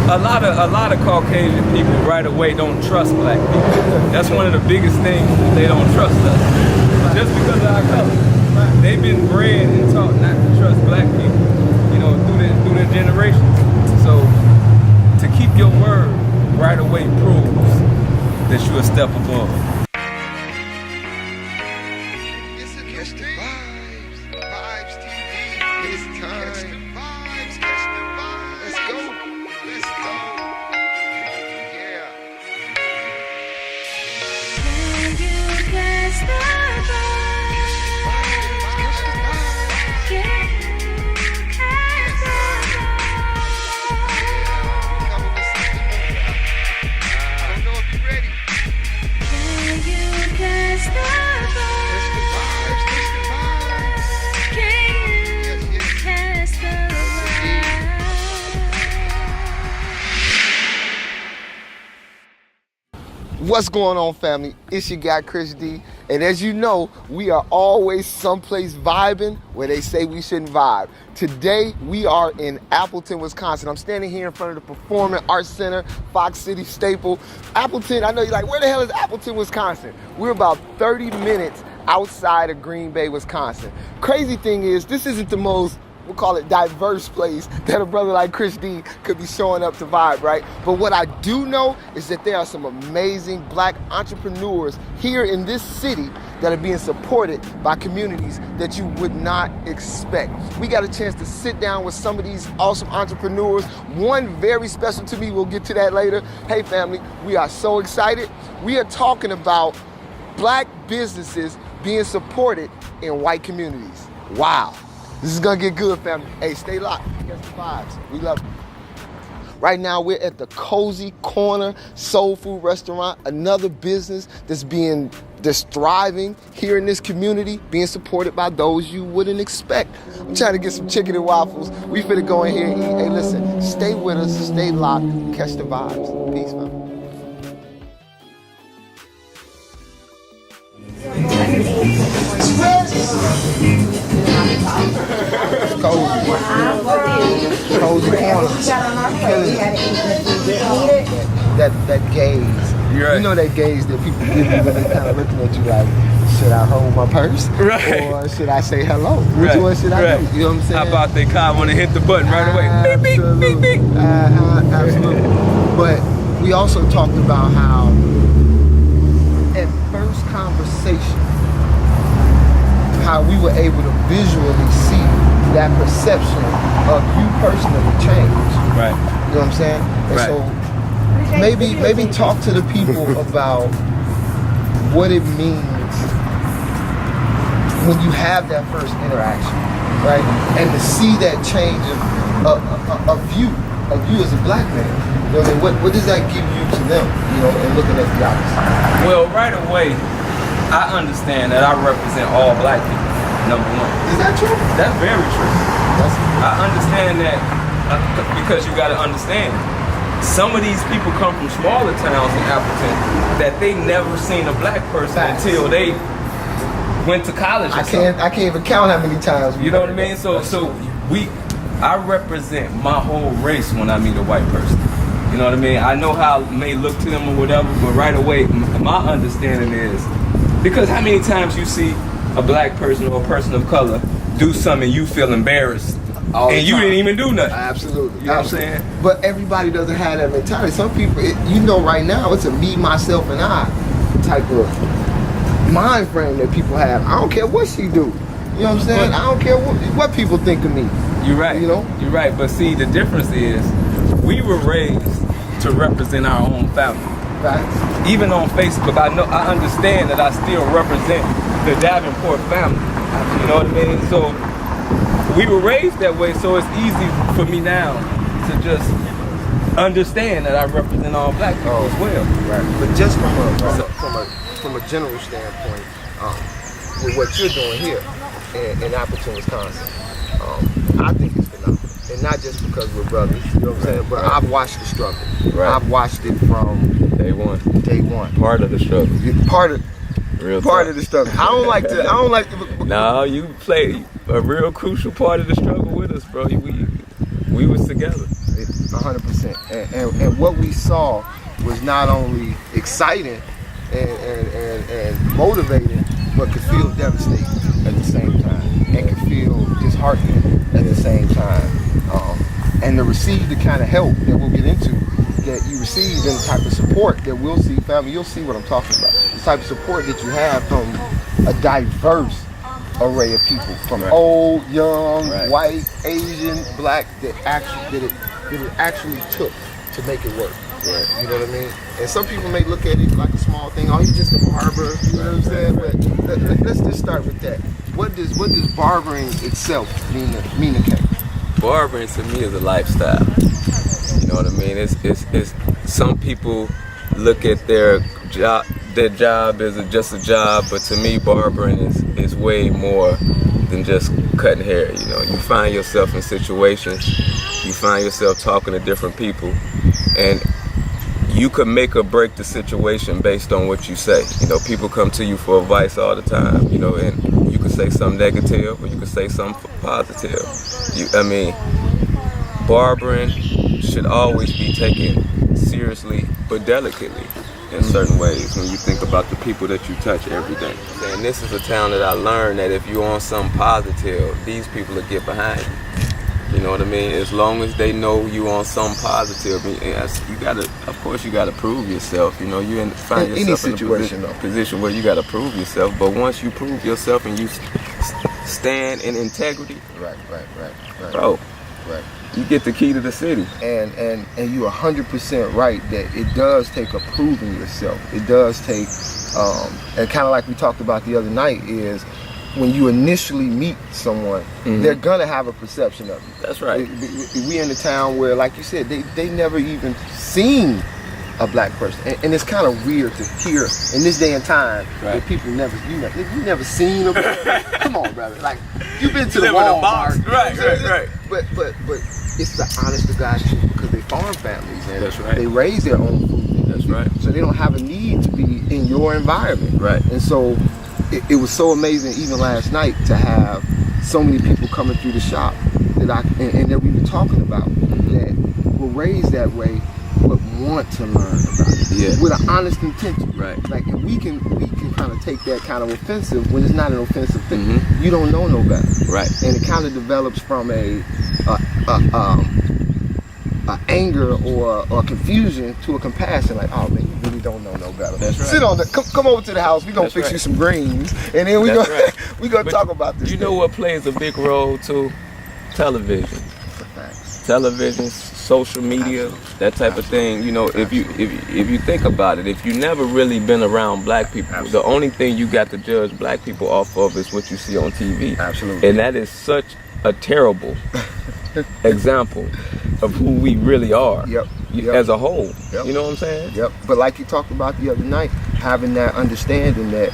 a lot of Caucasian people right away don't trust black people. That's one of the biggest things, that they don't trust us. Just because of our color. They've been bred and taught not to trust black people, you know, through their generations. So to keep your word right away proves that you're a step above. Catch the vibes, Vibez TV. It's time. Catch the vibes, catch the vibes. Let's go, let's go. Yeah. Can you catch the vibes? Catch the vibes. Can you catch the Coming with something new. I don't know if you're ready. Can you catch the Catch the vibes, catch the vibes. Can Yes, you yes. catch the What's going on, family? It's your guy, Chris D. And as you know, we are always someplace vibing where they say we shouldn't vibe. Today, we are in Appleton, Wisconsin. I'm standing here in front of the Performing Arts Center, Fox City staple. Appleton, I know you're like, where the hell is Appleton, Wisconsin? We're about 30 minutes outside of Green Bay, Wisconsin. Crazy thing is, this isn't the most, we'll call it diverse place that a brother like Chris D could be showing up to vibe, right? But what I do know is that there are some amazing black entrepreneurs here in this city that are being supported by communities that you would not expect. We got a chance to sit down with some of these awesome entrepreneurs. One very special to me, we'll get to that later. Hey family, we are so excited. We are talking about black businesses being supported in white communities. Wow. This is gonna get good, family. Hey, stay locked. Catch the vibes. We love you. Right now, we're at the Cozy Corner Soul Food Restaurant, another business that's thriving here in this community, being supported by those you wouldn't expect. I'm trying to get some chicken and waffles. We finna go in here and eat. Hey, listen, stay with us, stay locked, catch the vibes. Peace, family. Cozy Corner. That gaze. You're right. You know that gaze that people give you when they kind of looking at you like, should I hold my purse? Right. Or should I say hello? Which one should I do? You know what I'm saying? How about they want to hit the button right away? Beep, beep, beep, beep. Absolutely. But we also talked about how at first conversation, how we were able to visually see that perception of you personally change. Right. You know what I'm saying? And Right. so maybe talk to the people about what it means when you have that first interaction, right? And to see that change of you as a black man. You know, what does that give you to them, you know, and looking at the opposite? Well, right away, I understand that I represent all black people, number one. Is that true? That's very true. I understand that because you got to understand, some of these people come from smaller towns in Appleton that they never seen a black person Facts. until they went to college or something. I can't even count how many times. You know what I mean? So I represent my whole race when I meet a white person. You know what I mean? I know how it may look to them or whatever, but right away, my understanding is, because how many times you see a black person or a person of color do something you feel embarrassed and you didn't even do nothing. Absolutely. You know what I'm saying? But everybody doesn't have that mentality. Some people, you know, right now it's a me, myself, and I type of mind frame that people have. I don't care what she do. You know what I'm saying? I don't care what people think of me. You're right. You know? You're right. But see, the difference is we were raised to represent our own family. Facts. Even on Facebook, I understand that I still represent the Davenport family. You know what I mean? So we were raised that way, so it's easy for me now to just understand that I represent all black people as well. Right. But just from a general standpoint, with what you're doing here in Appleton, Wisconsin, I think it's phenomenal. And not just because we're brothers, you know what I'm saying? But I've watched the struggle. Right. I've watched it from day one. Part of the struggle. Part of the struggle. I don't like to. No, you played a real crucial part of the struggle with us, bro. We was together. 100%. And what we saw was not only exciting and motivating, but could feel devastating at the same time, and could feel disheartening at the same time. And to receive the kind of help that we'll get into, that you receive, and the type of support that we'll see, family, you'll see what I'm talking about. The type of support that you have from a diverse array of people, from old, young, white, Asian, black, that it actually took to make it work. Right. You know what I mean? And some people may look at it like a small thing. Oh, he's just a barber. You know what I'm saying? But let's just start with that. What does barbering itself mean to Kay? Barbering to me is a lifestyle. You know what I mean? It's some people look at their job as just a job, but to me, barbering is way more than just cutting hair. You know, you find yourself in situations, you find yourself talking to different people, and you can make or break the situation based on what you say. You know, people come to you for advice all the time, you know, and you can say something negative or you can say something positive. Barbering should always be taken seriously but delicately in certain ways when you think about the people that you touch every day. And this is a town that I learned that if you're on something positive, these people will get behind you. You know what I mean? As long as they know you on some positive, of course you gotta prove yourself. You know, you find yourself in a position where you gotta prove yourself. But once you prove yourself and you stand in integrity, right, bro, right, you get the key to the city. And you're 100% right that it does take a proving yourself. It does take, and kind of like we talked about the other night, is when you initially meet someone, they're gonna have a perception of you. That's right. We in the town where, like you said, they never even seen a black person, and it's kind of weird to hear in this day and time that people you never seen a black. Come on, brother. Like, you've been to the Walmart, right. But it's the honest to God truth, because they farm families and they raise their own food. That's right. So they don't have a need to be in your environment. Right. And so it was so amazing, even last night, to have so many people coming through the shop and that we were talking about, that were raised that way, but want to learn about it with an honest intention. Right. Like, we can kind of take that kind of offensive when it's not an offensive thing. You don't know no better. Right. And it kind of develops from a anger or confusion to a compassion. Like, oh man, you really don't know no better. That's right. Sit on come over to the house. We gonna fix you some greens, and then we gonna talk about this. You know what plays a big role too? Television. Television, social media, that type of thing. You know, if you think about it, if you never really been around black people, the only thing you got to judge black people off of is what you see on TV. Absolutely. And that is such a terrible example of who we really are. As a whole. You know what I'm saying? But like you talked about the other night, having that understanding that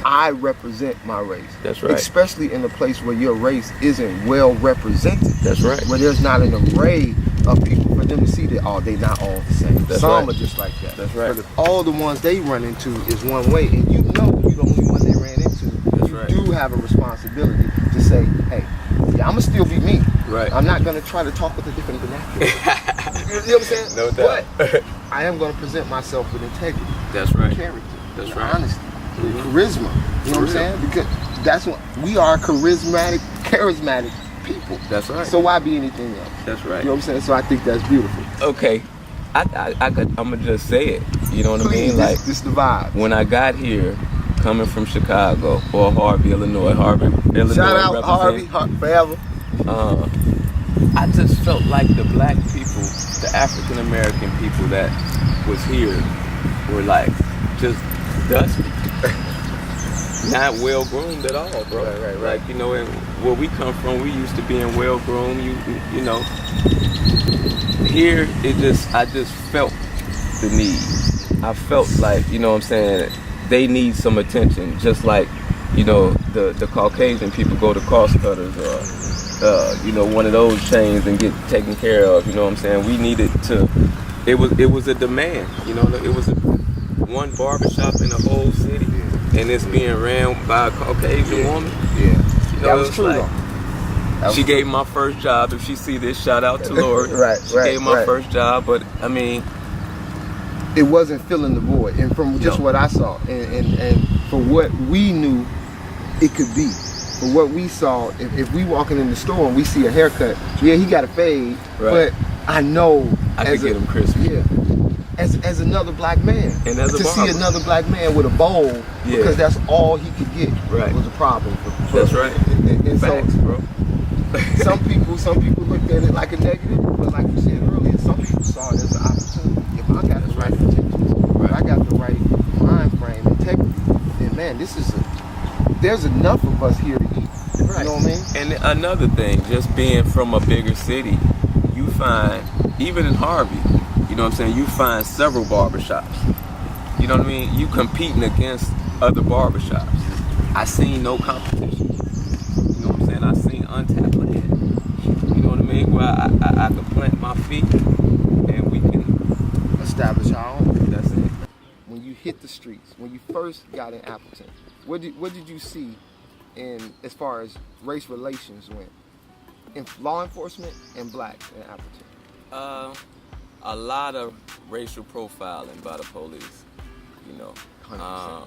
I represent my race. That's right. Especially in a place where your race isn't well represented. That's right. Where there's not an array of people for them to see that, oh, they not all the same. That's Some are just like that. That's right. But if all the ones they run into is one way, and you know you're the only one they ran into, you do have a responsibility to say, hey, I'm gonna still be me. Right. I'm not gonna try to talk with a different vernacular. You know what I'm saying? No doubt. But I am gonna present myself with integrity. That's right. Character. That's right. Honesty. Charisma. You know what I'm saying? Because that's what we are, charismatic people. That's right. So why be anything else? That's right. You know what I'm saying? So I think that's beautiful. Okay. I'm gonna just say it. You know what I mean? Like, this the vibe. When I got here, coming from Chicago or Harvey, Illinois. Shout out Harvey forever. I just felt like the black people, the African American people that was here, were like just dusty. Not well groomed at all, bro. Right. Like, you know, and where we come from, we used to being well groomed. You know, here I just felt the need. I felt like, you know what I'm saying, they need some attention, just like, you know, the Caucasian people go to cost cutters or you know, one of those chains and get taken care of. You know what I'm saying? We needed to. It was a demand. You know, it was one barbershop in the whole city, and it's being ran by a Caucasian woman. Yeah, you know, that was true. Like, She gave me my first job. If she see this, shout out to Lori. She gave me my first job, but I mean, it wasn't filling the void. And from just what I saw, and for what we knew it could be, for what we saw, if we walking in the store and we see a haircut, yeah, he got a fade, but I know I could get him crispy. Yeah. As another black man, and as a to barber. see another black man with a bowl, because that's all he could get, was a problem. That's right. And Facts, so, bro. some people looked at it like a negative, but like you said earlier, some people saw it as an opportunity. If I got the right intentions, if I got the right mind frame, integrity, then man, there's enough of us here to eat. You know what I mean? And another thing, just being from a bigger city, you find, even in Harvey, you know what I'm saying, you find several barbershops. You know what I mean? You competing against other barbershops. I seen no competition. You know what I'm saying? I seen untapped land. You know what I mean? Where I can plant my feet and we can establish our own. That's it. When you hit the streets, when you first got in Appleton, what did you see in as far as race relations went in law enforcement and black in Appleton? A lot of racial profiling by the police, you know. 100%.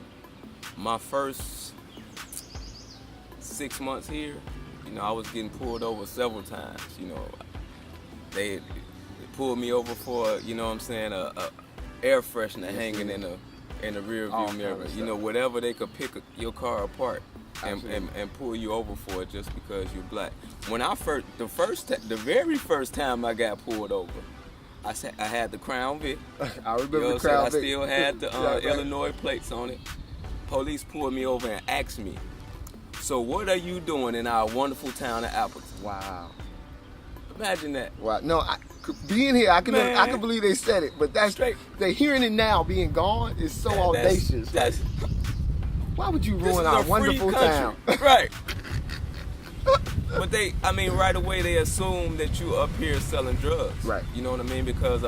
My first 6 months here, you know, I was getting pulled over several times. You know, they pulled me over for, you know what I'm saying, a air freshener hanging in the rear view mirror. You know, whatever they could pick your car apart and pull you over for it just because you're black. When the very first time I got pulled over, I had the Crown Vic. I remember you know the Crown Vic. I still had the Illinois plates on it. Police pulled me over and asked me, "So what are you doing in our wonderful town of Appleton?" Wow. Imagine that. Wow. No, being here, I can believe they said it, but that's Straight. They hearing it now, being gone, is so audacious. Why would you ruin our wonderful town? Right. But right away they assume that you up here selling drugs. Right. You know what I mean? Because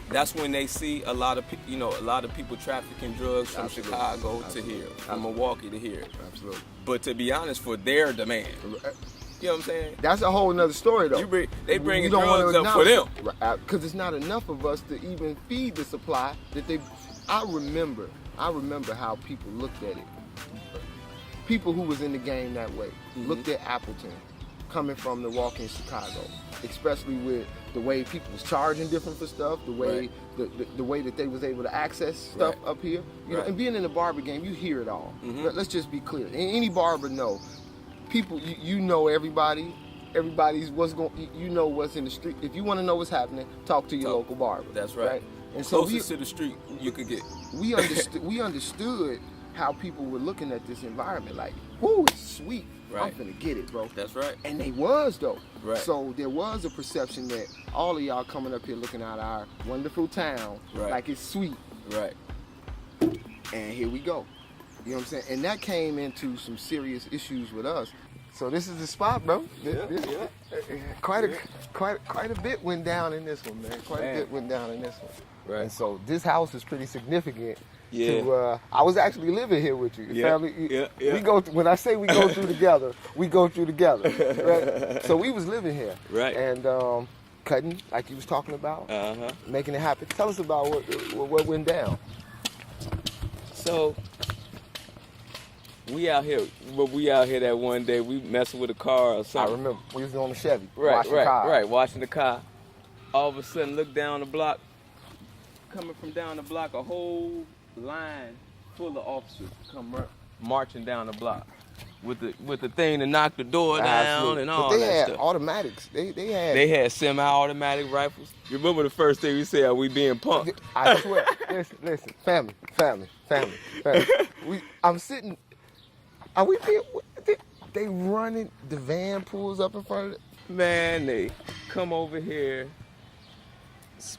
that's when they see a lot of people trafficking drugs from Chicago to here, from Milwaukee to here. Absolutely. But to be honest, for their demand. You know what I'm saying? That's a whole nother story, though. They bringing drugs up for them. Because it's not enough of us to even feed the supply that they. I remember how people looked at it. People who was in the game that way looked at Appleton, coming from Milwaukee and Chicago, especially with the way people was charging different for stuff, the way the way that they was able to access stuff up here. You know, and being in the barber game, you hear it all. Let's just be clear. Any barber know. People, you know everybody. Everybody's you know what's in the street. If you want to know what's happening, talk to your local barber. That's right. And so closest to the street you could get. We understood how people were looking at this environment, like, whoo, it's sweet. I'm finna get it, bro. That's right. And they was, though. Right. So there was a perception that all of y'all coming up here looking at our wonderful town like it's sweet. Right. And here we go. You know what I'm saying? And that came into some serious issues with us. So this is the spot, bro. Quite a bit went down in this one, man. Quite a bit went down in this one. Right. And so this house is pretty significant. Yeah. I was actually living here with you. Family. We go. When I say we go through together, we go through together. Right. So we was living here. Right. And cutting, like you was talking about. Making it happen. Tell us about what went down. So we out here that one day, we messing with a car or something. I remember we was on the Chevy, washing the car. All of a sudden, look down the block. Coming from down the block, a whole line full of officers come marching down the block with the thing to knock the door down and all that stuff. But they had automatics. They had semi-automatic rifles. You remember the first thing we said? Are we being punked? I swear. Listen, family. I'm sitting. Are we being? They running. The van pulls up in front of it. Man, they come over here.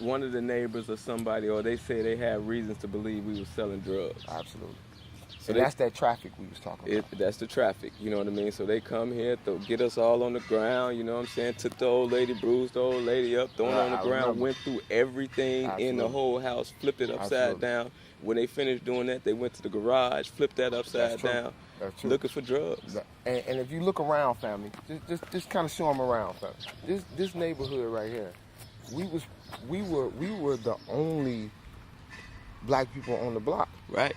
One of the neighbors or somebody, or they say they have reasons to believe we were selling drugs. Absolutely. So that's that traffic we was talking about. That's the traffic, you know what I mean? So they come here, get us all on the ground, you know what I'm saying? Took the old lady, bruised the old lady up, thrown her on the ground, went through everything in the whole house, flipped it upside down. When they finished doing that, they went to the garage, flipped that upside down. That's true. looking for drugs. And if you look around, family, just kind of show them around, family. This neighborhood right here, we were the only black people on the block. Right.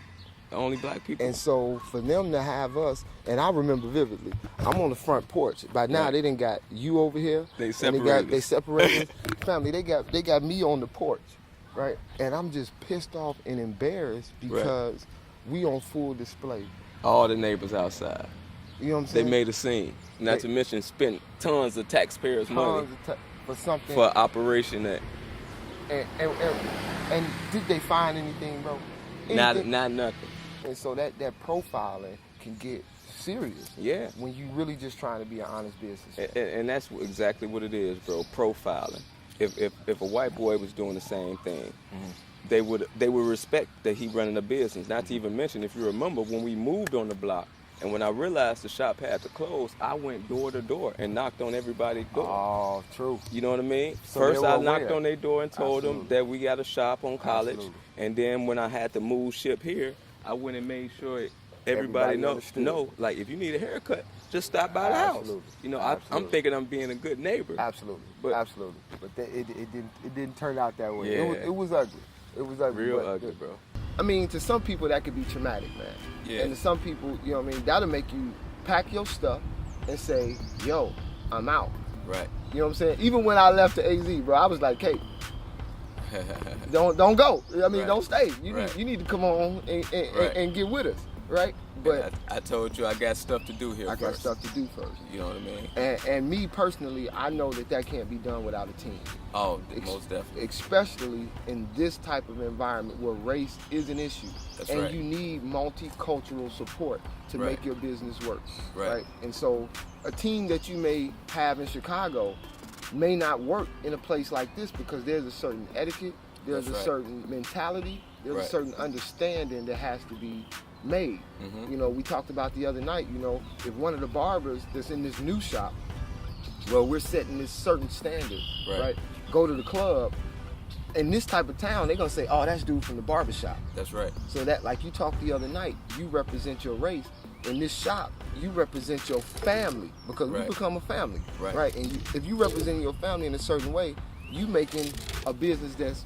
The only black people. And so for them to have us, and I remember vividly, I'm on the front porch. By now Right. they didn't got you over here. They and separated They us. separated us. Family, they got me on the porch, right? And I'm just pissed off and embarrassed because we on full display. All the neighbors outside. You know what I'm They saying? made a scene. Not to mention spent tons of taxpayers' money for something. for operation that And did they find anything, bro? not Anything? nothing. And so that profiling can get serious. Yeah. When you really just trying to be an honest business. And that's exactly what it is, bro. Profiling. If a white boy was doing the same thing, they would respect that he running a business. Not to even mention, if you remember, when we moved on the block, and when I realized the shop had to close, I went door to door and knocked on everybody's door. Oh, true. You know what I mean? So First, they were I knocked aware. on their door and told them Absolutely. that we got a shop on College. Absolutely. And then when I had to move ship here, I went and made sure everybody understood. know, like, if you need a haircut, just stop by the house. Absolutely. You know, I'm Absolutely. thinking I'm being a good neighbor. Absolutely. But- Absolutely. But it didn't turn out that way. Yeah. It was ugly. It was ugly. Real but ugly, bro. I mean, to some people that could be traumatic, man. Yeah. And to some people, you know what I mean, that'll make you pack your stuff and say, yo, I'm out. Right. You know what I'm saying? Even when I left the AZ, bro, I was like, hey, don't go. I mean, Right. don't stay. You Right. need to come on and get with us, right? But I told you I got stuff to do here I got first. stuff to do first. You know what I mean? And me personally, I know that can't be done without a team. Oh, most definitely. Especially in this type of environment where race is an issue. That's and right. you need multicultural support to Right. make your business work. Right. And so a team that you may have in Chicago may not work in a place like this because there's a certain etiquette, there's That's a right. certain mentality, there's Right. a certain understanding that has to be made. Mhm. You know, we talked about the other night, you know, if one of the barbers that's in this new shop, well, we're setting this certain standard, Right. right? Go to the club. In this type of town, they're gonna say, oh, that's dude from the barbershop. That's right. So that, like you talked the other night, you represent your race. In this shop, you represent your family because we Right. become a family, Right. And if you represent your family in a certain way, you making a business that's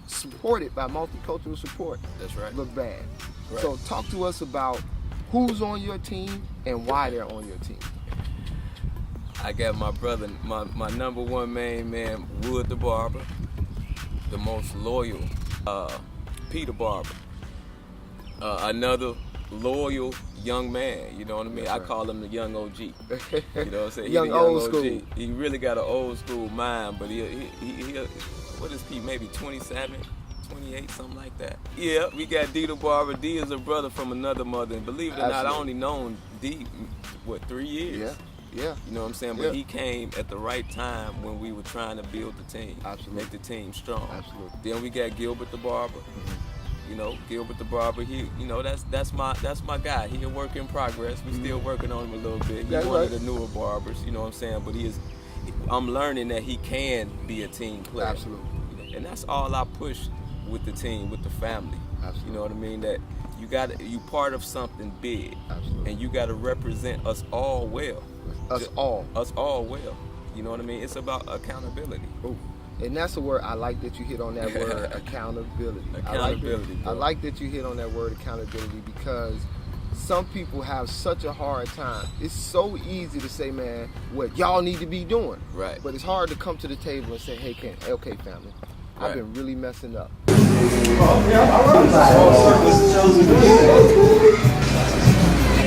supported by multicultural support That's right. look bad. Right. So talk to us about who's on your team and why they're on your team. I got my brother, my number one main man, Wood the Barber, the most loyal, Peter Barber, another loyal young man, you know what I mean? That's I right. call him the young OG. You know what I'm saying? He Young the old OG. school. He really got an old school mind, but he what is he, maybe 27, 28, something like that. Yeah, we got D the Barber. D is a brother from another mother, and believe it or not, I Absolutely. only known D, 3 years? Yeah. You know what I'm saying? Yeah. But he came at the right time when we were trying to build the team. Absolutely. Make the team strong. Absolutely. Then we got Gilbert the Barber. You know, Gilbert the Barber, he, you know, that's my guy. He a work in progress. We still working on him a little bit. He's That's one right. of the newer barbers, you know what I'm saying? But I'm learning that he can be a team player. Absolutely. And that's all I push with the team, with the family. Absolutely. You know what I mean? That you part of something big. Absolutely. And you gotta represent us all well. Us all. Us all well. You know what I mean? It's about accountability. Ooh. And that's a word I like that you hit on that word accountability. Accountability, I bro. like that you hit on that word accountability because some people have such a hard time. It's so easy to say, man, what y'all need to be doing. Right. But it's hard to come to the table and say, hey, okay, family, I've Right. been really messing up.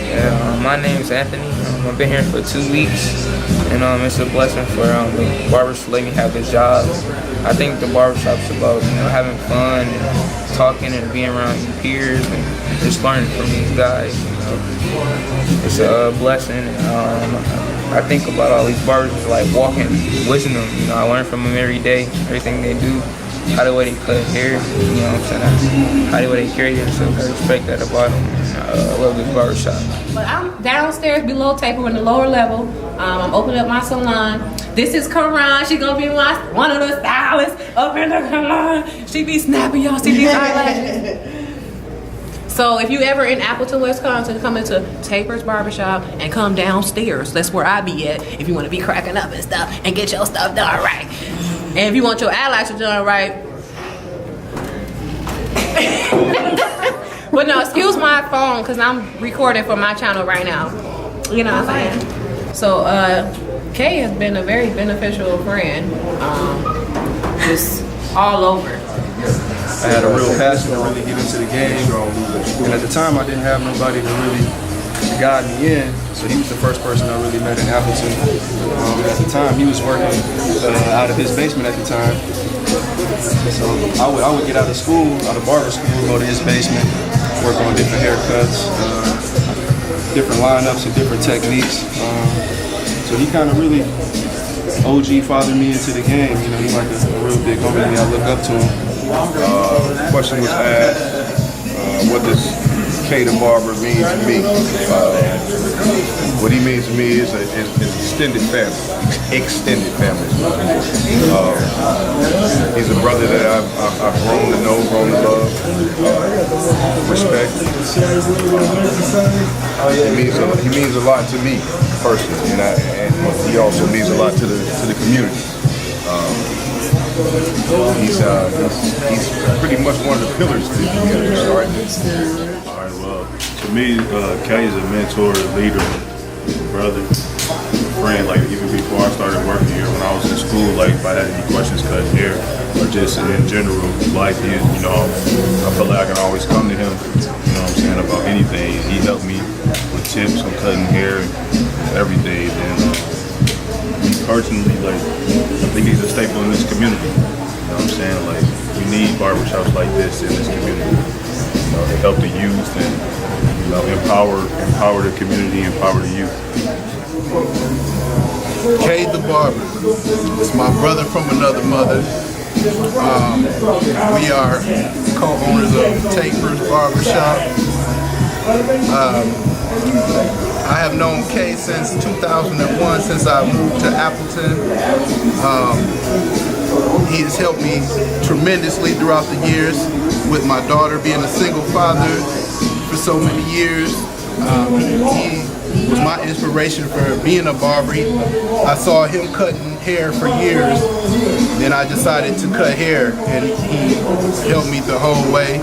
Yeah, my name's Anthony. I've been here for 2 weeks, and it's a blessing for the barbers to let me have this job. I think the barbershop's about having fun and talking and being around your peers and just learning from these guys. It's a blessing. I think about all these barbers as like walking wisdom. I learn from them every day, everything they do. How the way they cut hair, you know what I'm saying? How the way they carry themselves, I respect that about them. I love this barbershop. But I'm downstairs below Taper in the lower level. I'm opening up my salon. This is Karan. She gonna be one of the stylists up in the salon. She be snapping, y'all see these eyelashes. So if you ever in Appleton, Wisconsin, come into Tapirs Barbershop and come downstairs. That's where I be at if you want to be cracking up and stuff and get your stuff done right. And if you want your eyelashes done right. But no, excuse my phone because I'm recording for my channel right now. You know what I'm saying? So Kay has been a very beneficial friend. Just all over. I had a real passion to really get into the game, and at the time I didn't have nobody to really guide me in, so he was the first person I really met in Appleton. At the time, he was working out of his basement at the time, so I would get out of school, out of barber school, go to his basement, work on different haircuts, different lineups and different techniques. So he kind of really OG fathered me into the game. You know, he's like a real big homie. I look up to him. Question was asked, what does K the Barber mean to me? What he means to me is an extended family. Extended family. He's a brother that I've grown to know, grown to love, respect. He means a lot to me personally, and he also means a lot to the community. He's pretty much one of the pillars to the community. All right, well, to me, Kay is a mentor, leader, brother, friend. Like even before I started working here, when I was in school, like if I had any questions cutting hair or just in general life, you know, I feel like I can always come to him. You know what I'm saying, about anything. He helped me with tips on cutting hair and everything. And me personally, like, I think he's a staple in this community. You know what I'm saying? Like, we need barbershops like this in this community. You know, to help the youth and, you know, empower the community, empower the youth. K the Barber. It's my brother from another mother. We are co-owners of Tapirs Barbershop. I have known Kay since 2001, since I moved to Appleton. He has helped me tremendously throughout the years with my daughter being a single father for so many years. He was my inspiration for being a barber. I saw him cutting hair for years. Then I decided to cut hair, and he helped me the whole way.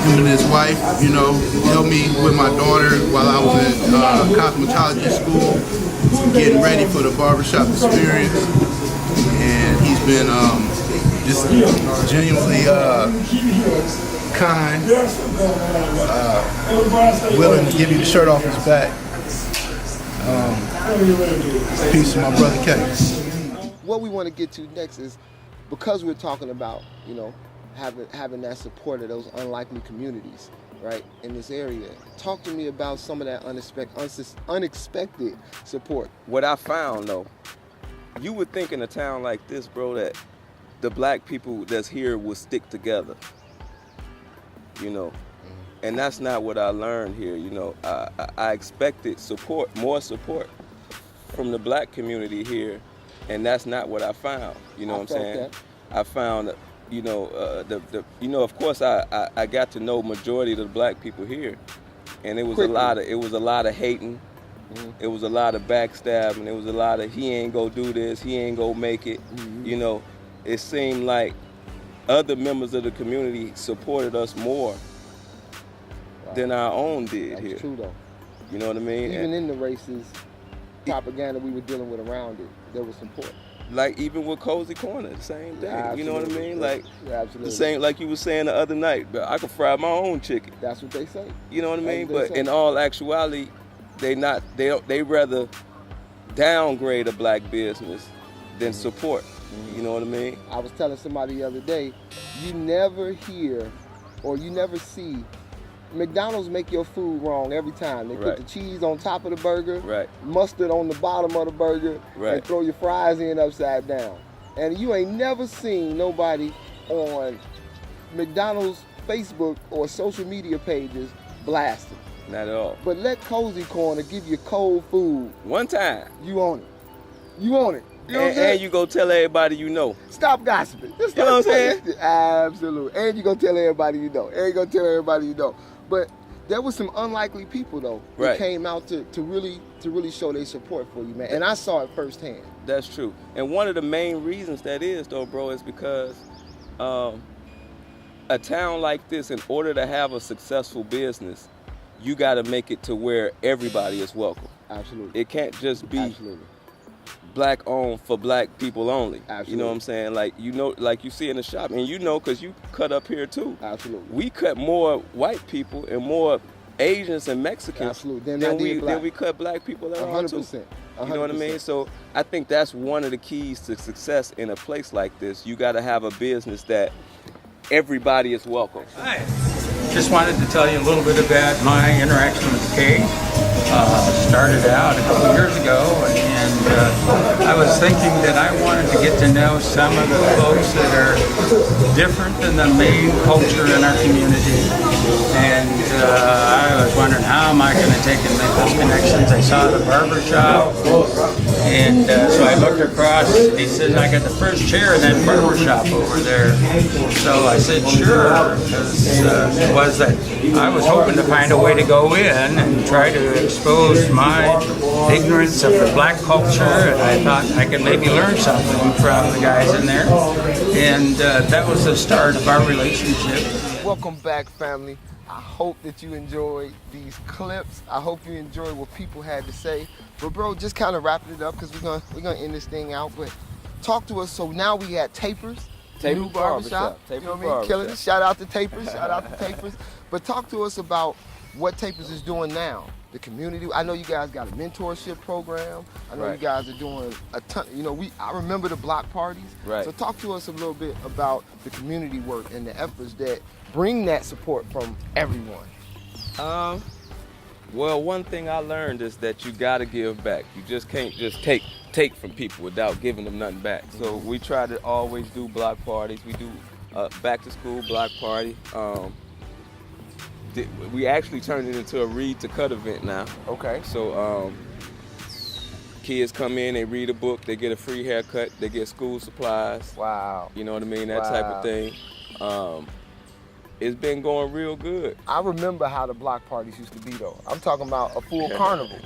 Him and his wife, you know, helped me with my daughter while I was in cosmetology school, getting ready for the barbershop experience. And he's been just genuinely kind, willing to give you the shirt off his back. Peace to my brother K. What we want to get to next is, because we're talking about, you know, having that support of those unlikely communities, right, in this area. Talk to me about some of that unexpected support. What I found though, you would think in a town like this, bro, that the black people that's here will stick together, you know, and that's not what I learned here. You know, I expected support, more support from the black community here, and that's not what I found. You know what I'm saying? That. I found, you know, of course, I got to know majority of the black people here, and it was a lot of hating, it was a lot of backstabbing, it was a lot of he ain't gonna do this, he ain't gonna make it. You know, it seemed like other members of the community supported us more than our own did here. That's true though. You know what I mean? Even in the racist propaganda we were dealing with around it, there was support. Like even with Cozy Corner, the same thing. Yeah, you know what I mean? Like absolutely. the same, like you were saying the other night. But I could fry my own chicken. That's what they say. You know what I mean? That's what they But say. in all actuality, they rather downgrade a black business than support. You know what I mean? I was telling somebody the other day, you never hear or you never see McDonald's make your food wrong every time. They put the cheese on top of the burger, mustard on the bottom of the burger, and throw your fries in upside down. And you ain't never seen nobody on McDonald's Facebook or social media pages blasting. Not at all. But let Cozy Corner give you cold food. One time. You own it. You own it. You know what I'm saying? And you go tell everybody you know. Stop gossiping. Just You know what I'm stop- saying? Absolutely. And you gonna tell everybody you know. And you gonna tell everybody you know. But there was some unlikely people though that Right. came out to really show their support for you, man. And I saw it firsthand. That's true. And one of the main reasons that is, though, bro, is because a town like this, in order to have a successful business, you got to make it to where everybody is welcome. Absolutely. It can't just be Absolutely. black owned for black people only. Absolutely. You know what I'm saying? Like, you know, like you see in the shop, and you know, because you cut up here too. Absolutely. We cut more white people and more Asians and Mexicans Absolutely. Than we cut black people at all too. 100%. You know what I mean? So I think that's one of the keys to success in a place like this. You got to have a business that everybody is welcome. Hi. Just wanted to tell you a little bit about my interaction with Kay. Started out a couple years ago, and I was thinking that I wanted to get to know some of the folks that are different than the main culture in our community. And I was wondering, how am I going to take and make those connections? I saw the barbershop, and so I looked across. He says, I got the first chair in that barbershop over there. So I said, sure, because it was that I was hoping to find a way to go in and try to expose my ignorance of the black culture, and I thought I could maybe learn something from the guys in there. And that was the start of our relationship. Welcome back, family. I hope that you enjoyed these clips. I hope you enjoyed what people had to say. But bro, just kind of wrapping it up because we're gonna end this thing out. But talk to us. So now we got Tapirs. New barbershop. You know what I mean? Killing it. Shout out to Tapirs. Shout out to Tapirs. But talk to us about what Tapirs is doing now. The community. I know you guys got a mentorship program. I know you guys are doing a ton. You know, I remember the block parties. Right. So talk to us a little bit about the community work and the efforts that bring that support from everyone. Well, one thing I learned is that you got to give back. You just can't just take from people without giving them nothing back. So we try to always do block parties. We do back to school block party. We actually turned it into a read to cut event now. Okay. So kids come in, they read a book, they get a free haircut, they get school supplies. Wow. You know what I mean? That type of thing. It's been going real good. I remember how the block parties used to be, though. I'm talking about a full carnival.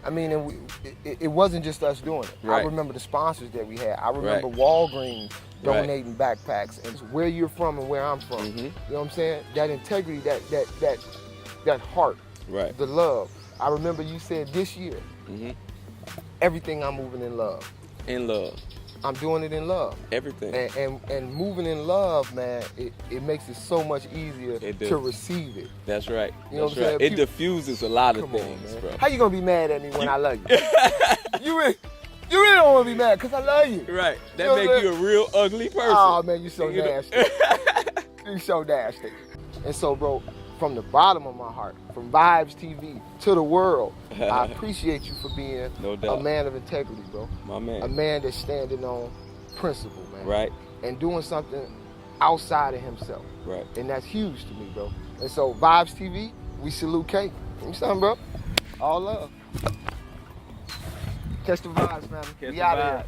I mean, and it wasn't just us doing it. Right. I remember the sponsors that we had. I remember Walgreens donating backpacks, and where you're from and where I'm from. You know what I'm saying? That integrity, that heart, the love. I remember you said this year, everything I'm moving in love. In love. I'm doing it in love. Everything. And moving in love, man, it makes it so much easier to receive it. That's right. You know That's what I'm right. saying? It diffuses a lot of Come on, things, man. bro. How you gonna be mad at me when I love you? You really don't want to be mad because I love you. Right. That You know make what I'm you a real ugly person. Oh man, you so You know? nasty. You so nasty. And so, bro, from the bottom of my heart, from Vibez TV to the world, I appreciate you for being a man of integrity, bro. My man. A man that's standing on principle, man. Right. And doing something outside of himself. Right. And that's huge to me, bro. And so, Vibez TV, we salute K. You know something, bro? All love. Catch the vibes, man. Catch We the out of vibe. here.